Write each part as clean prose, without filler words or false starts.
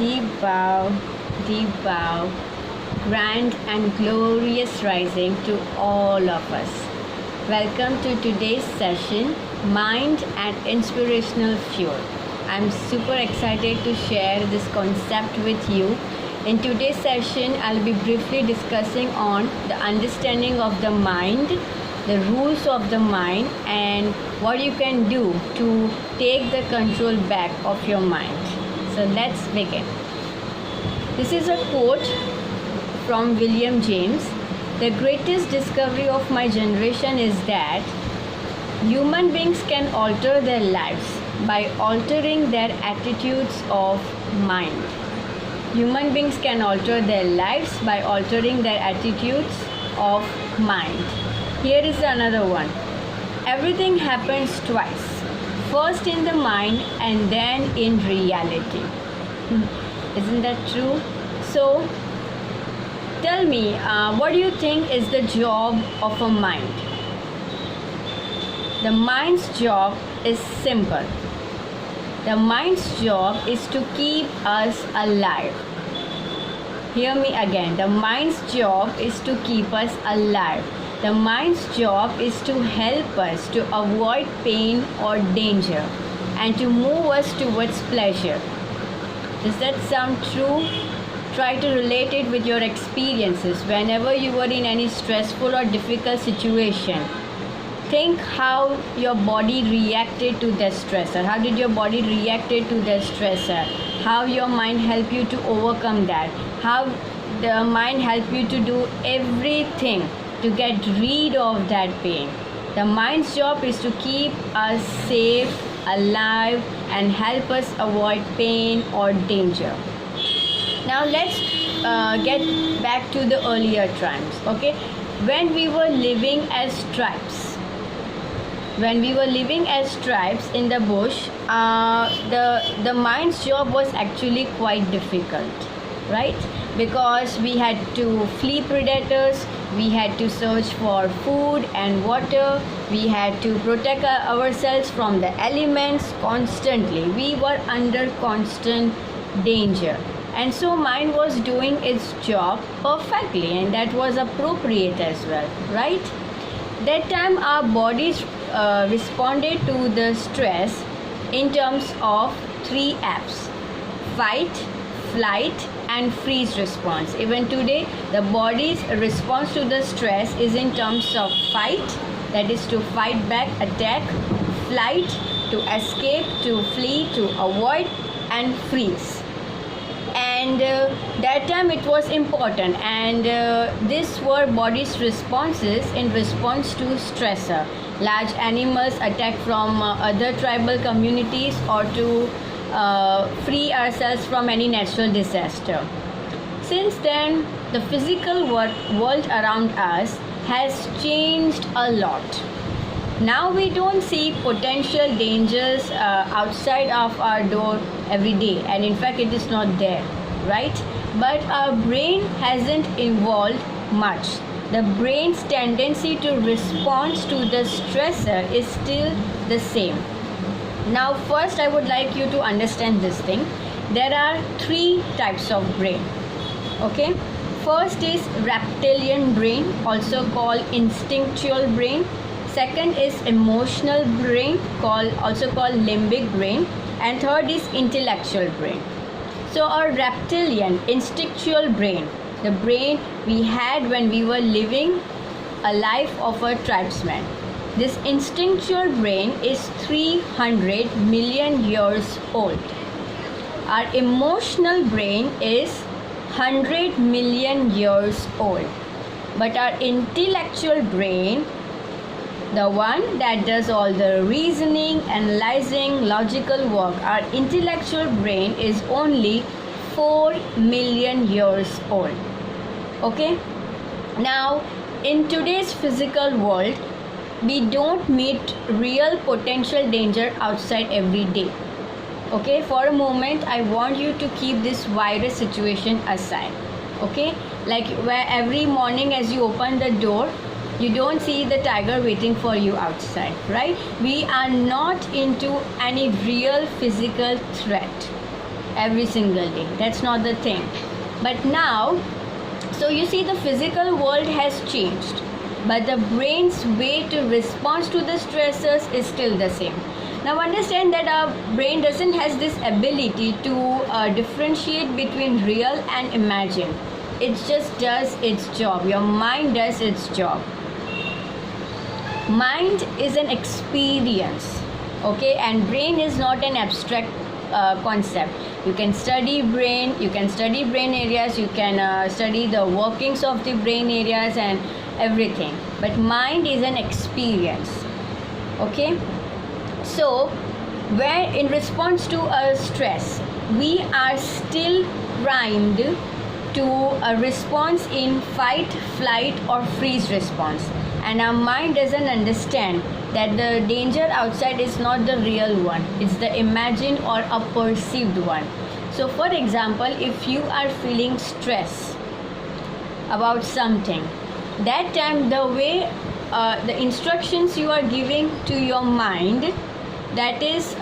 Deep bow, deep bow, grand and glorious rising to all of us. Welcome to today's session, Mind and Inspirational Fuel. I'm super excited to share this concept with you. In today's session, I'll be briefly discussing on the understanding of the mind, the rules of the mind, and what you can do to take the control back of your mind. So let's begin. This is a quote from William James. The greatest discovery of my generation is that human beings can alter their lives by altering their attitudes of mind. Human beings can alter their lives by altering their attitudes of mind. Here is another one. Everything happens twice. First in the mind and then in reality. Isn't that true? So, tell me, what do you think is the job of a mind? The mind's job is simple. The mind's job is to keep us alive. Hear me again. The mind's job is to keep us alive. The mind's job is to help us to avoid pain or danger and to move us towards pleasure. Does that sound true? Try to relate it with your experiences whenever you were in any stressful or difficult situation. Think how your body reacted to the stressor. How did your body reacted to the stressor? How your mind helped you to overcome that? How the mind helped you to do everything to get rid of that pain. The mind's job is to keep us safe, alive, and help us avoid pain or danger. Now let's get back to the earlier times. Okay, when we were living as tribes. When we were living as tribes in the bush, the mind's job was actually quite difficult, right? Because we had to flee predators, we had to search for food and water, we had to protect ourselves from the elements constantly. We were under constant danger. And so mind was doing its job perfectly, and that was appropriate as well, right? That time our bodies responded to the stress in terms of 3 F's: fight, flight, and freeze response. Even today, the body's response to the stress is in terms of fight, that is to fight back, attack; flight, to escape, to flee, to avoid; and freeze. And that time it was important, and these were body's responses in response to stressor. Large animals attack from other tribal communities, or to free ourselves from any natural disaster. Since then, the physical world around us has changed a lot. Now we don't see potential dangers outside of our door every day, and in fact it is not there, right? But our brain hasn't evolved much. The brain's tendency to respond to the stressor is still the same. Now first I would like you to understand this thing. There are 3 types of brain. Okay? First is reptilian brain, also called instinctual brain. Second is emotional brain, also called limbic brain. And third is intellectual brain. So our reptilian, instinctual brain, the brain we had when we were living a life of a tribesman. This instinctual brain is 300 million years old. Our emotional brain is 100 million years old. But our intellectual brain, the one that does all the reasoning, analyzing, logical work, our intellectual brain is only 4 million years old. Okay? Now, in today's physical world, we don't meet real potential danger outside every day. Okay? For a moment, I want you to keep this virus situation aside. Okay? Like where every morning as you open the door, you don't see the tiger waiting for you outside, right? We are not into any real physical threat. every single day. That's not the thing. But now, so you see, the physical world has changed, but the brain's way to respond to the stressors is still the same. Now understand that our brain doesn't has this ability to differentiate between real and imagined. It just does its job. Your mind does its job. Mind is an experience, okay, and brain is not an abstract concept. You can study brain, you can study brain areas, you can study the workings of the brain areas and everything, but mind is an experience, okay. So where in response to a stress, we are still primed to a response in fight, flight or freeze response, and our mind doesn't understand that the danger outside is not the real one, it's the imagined or a perceived one. So for example, if you are feeling stress about something, that time the way the instructions you are giving to your mind, that is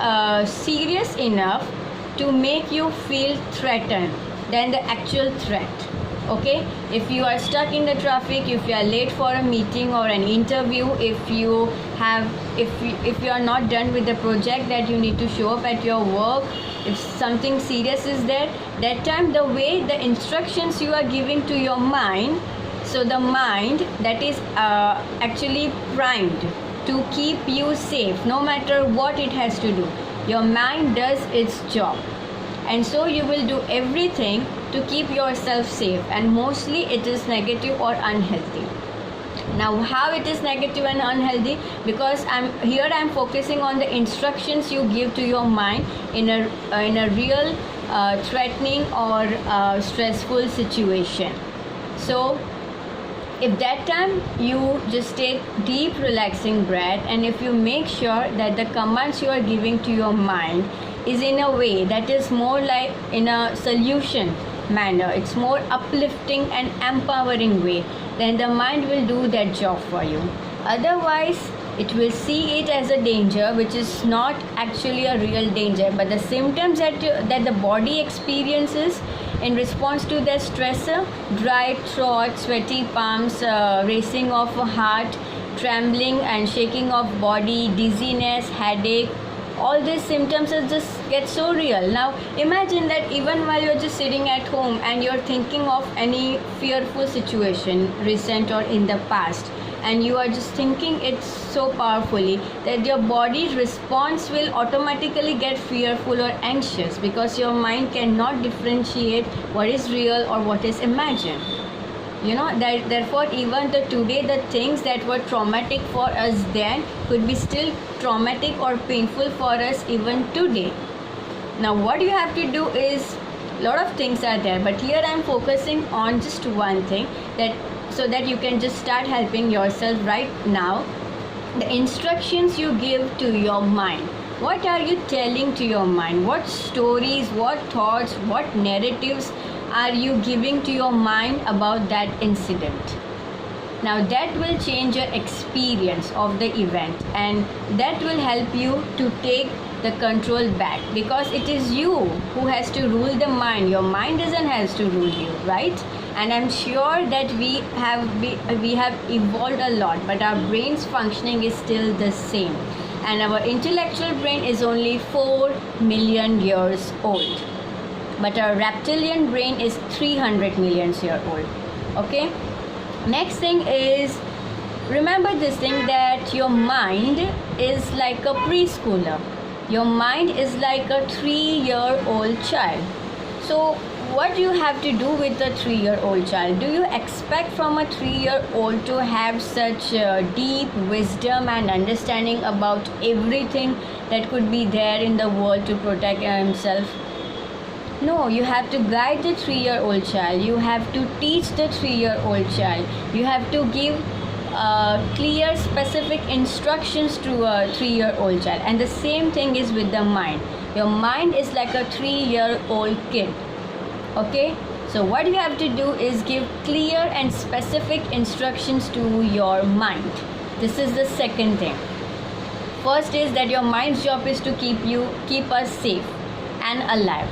serious enough to make you feel threatened than the actual threat, okay. If you are stuck in the traffic, if you are late for a meeting or an interview, if you are not done with the project that you need to show up at your work, if something serious is there, that time the way the instructions you are giving to your mind, so the mind that is actually primed to keep you safe no matter what it has to do. Your mind does its job, and so you will do everything to keep yourself safe, and mostly it is negative or unhealthy. Now how it is negative and unhealthy? Because I'm focusing on the instructions you give to your mind in a real threatening or stressful situation. So if that time you just take deep relaxing breath, and if you make sure that the commands you are giving to your mind is in a way that is more like in a solution manner, it's more uplifting and empowering way, then the mind will do that job for you. Otherwise it will see it as a danger which is not actually a real danger, but the symptoms that the body experiences in response to that stressor, dry throat, sweaty palms, racing of heart, trembling and shaking of body, dizziness, headache, all these symptoms just get so real. Now imagine that even while you're just sitting at home and you're thinking of any fearful situation, recent or in the past, and you are just thinking it so powerfully that your body's response will automatically get fearful or anxious, because your mind cannot differentiate what is real or what is imagined. You know, that therefore even today the things that were traumatic for us then could be still traumatic or painful for us even today. Now what you have to do is, a lot of things are there, but here I am focusing on just one thing, that so that you can just start helping yourself right now. The instructions you give to your mind, what are you telling to your mind? What stories, what thoughts, what narratives are you giving to your mind about that incident? Now that will change your experience of the event, and that will help you to take the control back, because it is you who has to rule the mind. Your mind doesn't has to rule you, right? And I'm sure that we have evolved a lot, but our brain's functioning is still the same, and our intellectual brain is only 4 million years old, but our reptilian brain is 300 million years old, okay. Next thing is, remember this thing, that your mind is like a preschooler. Your mind is like a 3-year-old child. So what do you have to do with a 3-year-old child? Do you expect from a 3-year-old to have such deep wisdom and understanding about everything that could be there in the world to protect himself? No, you have to guide the 3-year-old child. You have to teach the 3-year-old child. You have to give clear, specific instructions to a 3-year-old child. And the same thing is with the mind. Your mind is like a 3-year-old kid. Okay? So what you have to do is give clear and specific instructions to your mind. This is the second thing. First is that your mind's job is to keep us safe and alive.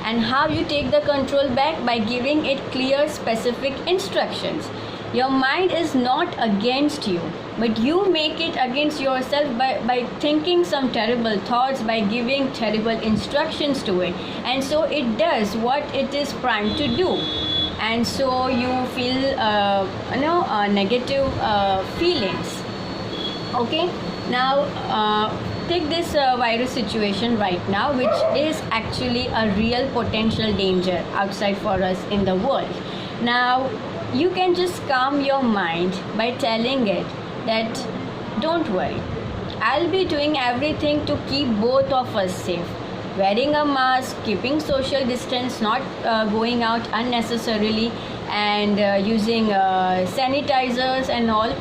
And how you take the control back? By giving it clear, specific instructions. Your mind is not against you, but you make it against yourself by thinking some terrible thoughts, by giving terrible instructions to it. And so it does what it is primed to do. And so you feel negative feelings. Okay, now take this virus situation right now, which is actually a real potential danger outside for us in the world. Now you can just calm your mind by telling it that don't worry, I'll be doing everything to keep both of us safe. Wearing a mask, keeping social distance, not going out unnecessarily, and using sanitizers and all.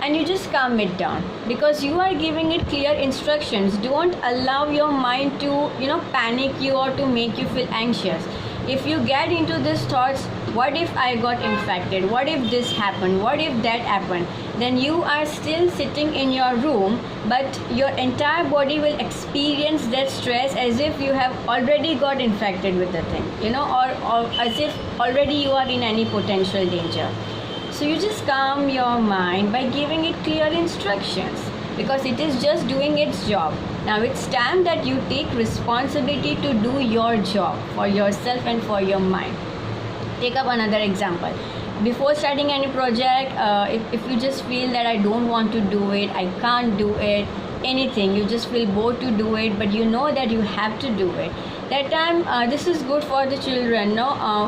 And you just calm it down because you are giving it clear instructions. Don't allow your mind to panic you or to make you feel anxious. If you get into these thoughts, what if I got infected, what if this happened, what if that happened, then you are still sitting in your room, but your entire body will experience that stress as if you have already got infected with the thing, or as if already you are in any potential danger. So you just calm your mind by giving it clear instructions because it is just doing its job. Now it's time that you take responsibility to do your job for yourself and for your mind. Take up another example. Before starting any project, if you just feel that I don't want to do it, I can't do it, anything, you just feel bored to do it, but you know that you have to do it. That time, this is good for the children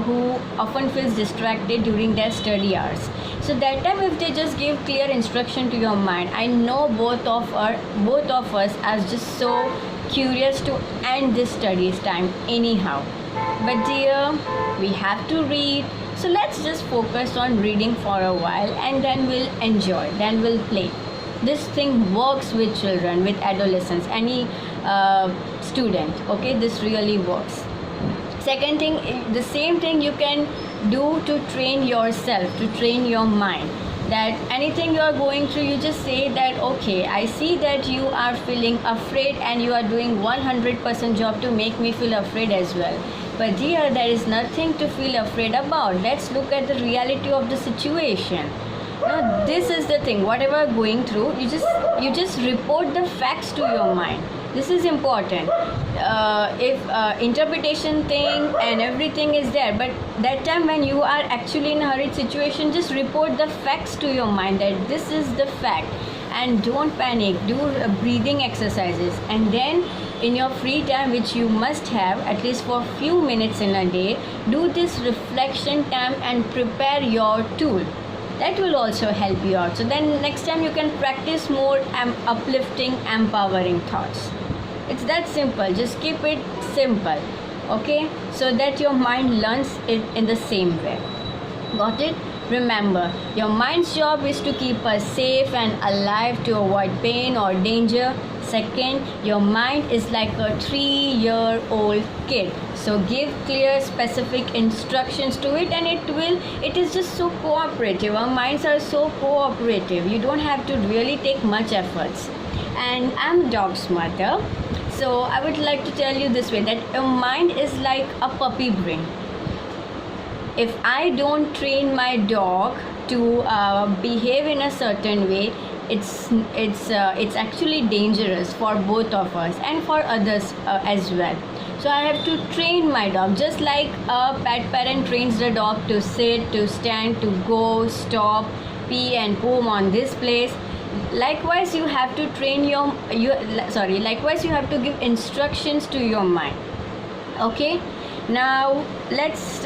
who often feels distracted during their study hours. So that time, if they just give clear instruction to your mind, I know both of us are just so curious to end this studies time anyhow. But dear, we have to read. So let's just focus on reading for a while and then we'll enjoy, then we'll play. This thing works with children, with adolescents, any student. Okay, this really works. Second thing, the same thing you can do to train yourself, to train your mind. That anything you are going through, you just say that, okay, I see that you are feeling afraid and you are doing 100% job to make me feel afraid as well. But dear, there is nothing to feel afraid about. Let's look at the reality of the situation. Now, this is the thing, whatever going through, you just report the facts to your mind. This is important. If interpretation thing and everything is there, but that time when you are actually in a hurried situation, just report the facts to your mind that this is the fact, and don't panic. Do breathing exercises, and then in your free time, which you must have at least for a few minutes in a day, do this reflection time and prepare your tool. That will also help you out. So then next time you can practice more uplifting, empowering thoughts. It's that simple. Just keep it simple, okay? So that your mind learns it in the same way. Got it? Remember, your mind's job is to keep us safe and alive, to avoid pain or danger. Second, your mind is like a 3-year-old kid. So give clear, specific instructions to it, and it is just so cooperative. Our minds are so cooperative. You don't have to really take much efforts. And I'm dog's mother. So I would like to tell you this way, that your mind is like a puppy brain. If I don't train my dog to behave in a certain way, it's actually dangerous for both of us and for others as well. So I have to train my dog, just like a pet parent trains the dog to sit, to stand, to go, stop, pee and poop on this place. Likewise, you have to train likewise you have to give instructions to your mind. Okay, now let's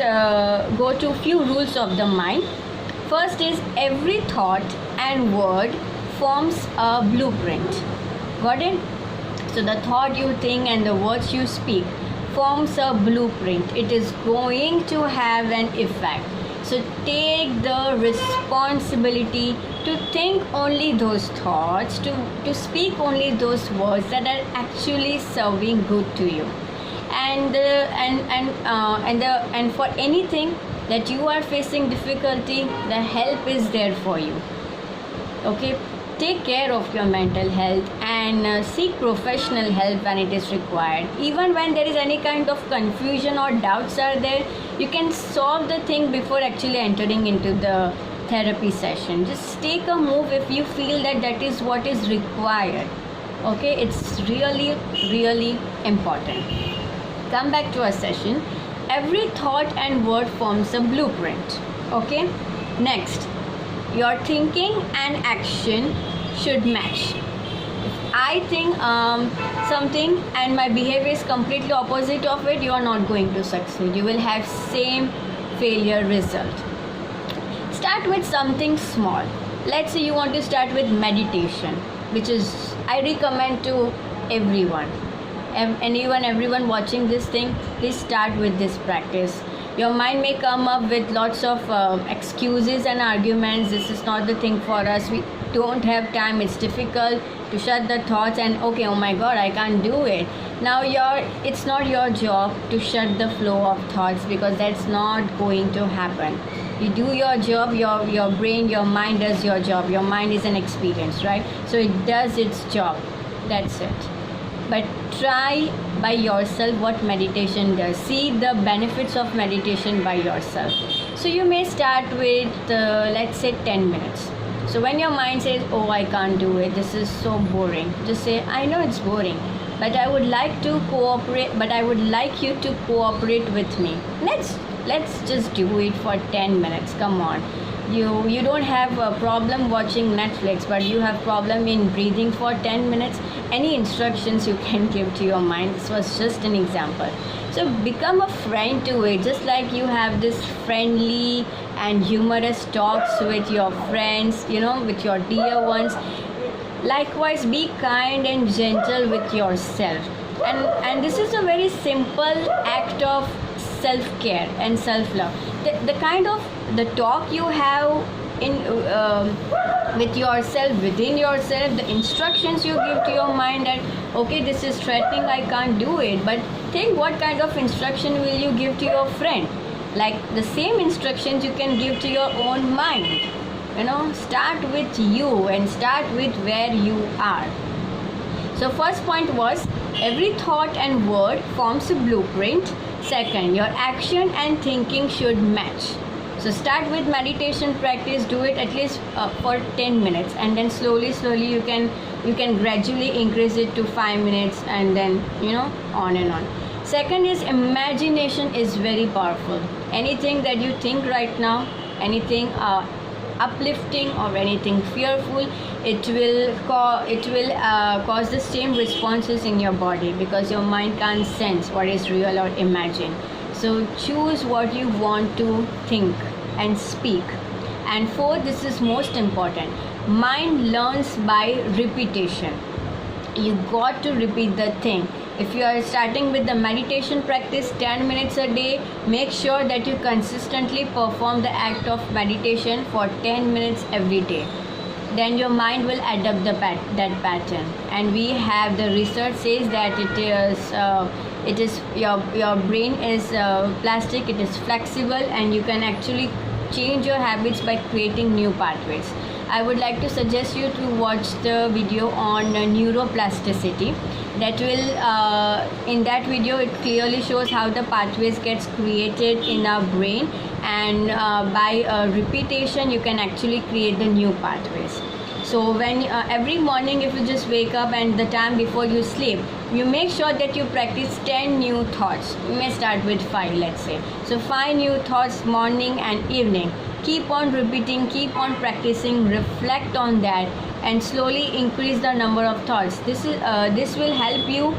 go to few rules of the mind. First is, every thought and word forms a blueprint. Got it? So the thought you think and the words you speak forms a blueprint. It is going to have an effect. So take the responsibility to think only those thoughts, to speak only those words that are actually serving good to you. And for anything that you are facing difficulty, the help is there for you. Okay, take care of your mental health and seek professional help when it is required. Even when there is any kind of confusion or doubts are there, you can solve the thing before actually entering into the therapy session. Just take a move if you feel that that is what is required. Okay, it's really, really important. Come back to our session. Every thought and word forms a blueprint. Okay, next, your thinking and action should match. If I think something and my behavior is completely opposite of it, you are not going to succeed. You will have same failure result. Start with something small. Let's say you want to start with meditation, which is I recommend to everyone. Everyone watching this thing, please start with this practice. Your mind may come up with lots of excuses and arguments. This is not the thing for us. We don't have time. It's difficult to shut the thoughts and okay, oh my god, I can't do it. Now it's not your job to shut the flow of thoughts, because that's not going to happen. You do your job, your brain, your mind does your job. Your mind is an experience, right? So it does its job. That's it. But try by yourself what meditation does. See the benefits of meditation by yourself. So you may start with let's say 10 minutes. So when your mind says, oh, I can't do it, this is so boring, just say, I know it's boring, but I would like to cooperate, but I would like you to cooperate with me. Let's just do it for 10 minutes. Come on. You don't have a problem watching Netflix, but you have problem in breathing for 10 minutes. Any instructions you can give to your mind. This was just an example. So become a friend to it, just like you have this friendly and humorous talks with your friends, with your dear ones. Likewise, be kind and gentle with yourself. And this is a very simple act of self-care and self-love. The kind of the talk you have in with yourself, within yourself, the instructions you give to your mind that okay, this is threatening, I can't do it, but think what kind of instruction will you give to your friend. Like the same instructions you can give to your own mind. Start with you and start with where you are. So first point was every thought and word forms a blueprint. Second, your action and thinking should match. So start with meditation practice. Do it at least for 10 minutes, and then slowly you can gradually increase it to 5 minutes, and then on and on. Second is imagination is very powerful. Anything that you think right now, anything uplifting or anything fearful, it will cause the same responses in your body, because your mind can't sense what is real or imagined. So choose what you want to think and speak. And fourth, this is most important, mind learns by repetition. You got to repeat the thing. If you are starting with the meditation practice 10 minutes a day, make sure that you consistently perform the act of meditation for 10 minutes every day. Then your mind will adapt that pattern. And we have the research says that it is your brain is plastic, it is flexible, and you can actually change your habits by creating new pathways. I would like to suggest you to watch the video on neuroplasticity. That will in that video it clearly shows how the pathways gets created in our brain, and by repetition you can actually create the new pathways. So when every morning, if you just wake up and the time before you sleep, you make sure that you practice 10 new thoughts. You may start with 5, let's say. So 5 new thoughts morning and evening. Keep on repeating, keep on practicing, reflect on that, and slowly increase the number of thoughts. This will help you.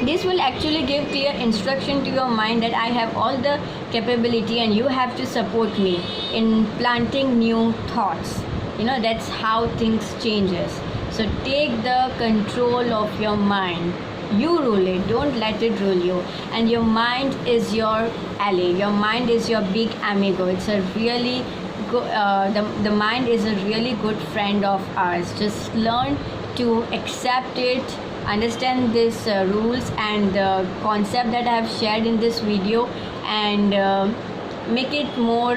This will actually give clear instruction to your mind that I have all the capability and you have to support me in planting new thoughts. That's how things changes. So take the control of your mind. You rule it, don't let it rule you. And your mind is your ally. Your mind is your big amigo. It's a really good, the mind is a really good friend of ours. Just learn to accept it, understand these rules and the concept that I have shared in this video, and make it more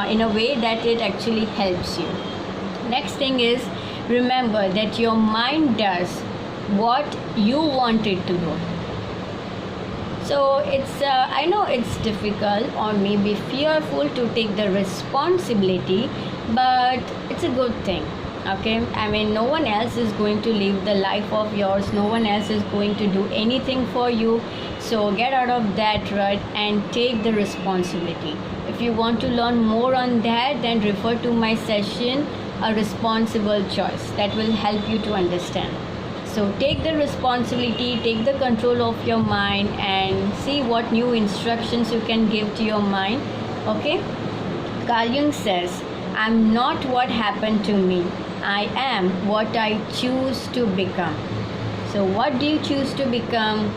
in a way that it actually helps you. Next thing is, remember that your mind does what you want it to do. So it's I know it's difficult or maybe fearful to take the responsibility, but it's a good thing. Okay, I mean, no one else is going to live the life of yours, no one else is going to do anything for you. So get out of that rut and take the responsibility. If you want to learn more on that, then refer to my session, A Responsible Choice. That will help you to understand. So take the responsibility, take the control of your mind, and see what new instructions you can give to your mind. Okay, Carl Jung says, I'm not what happened to me, I am what I choose to become. So what do you choose to become?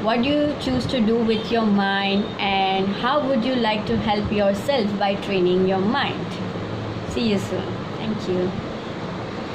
What do you choose to do with your mind, and how would you like to help yourself by training your mind? See you soon. Thank you.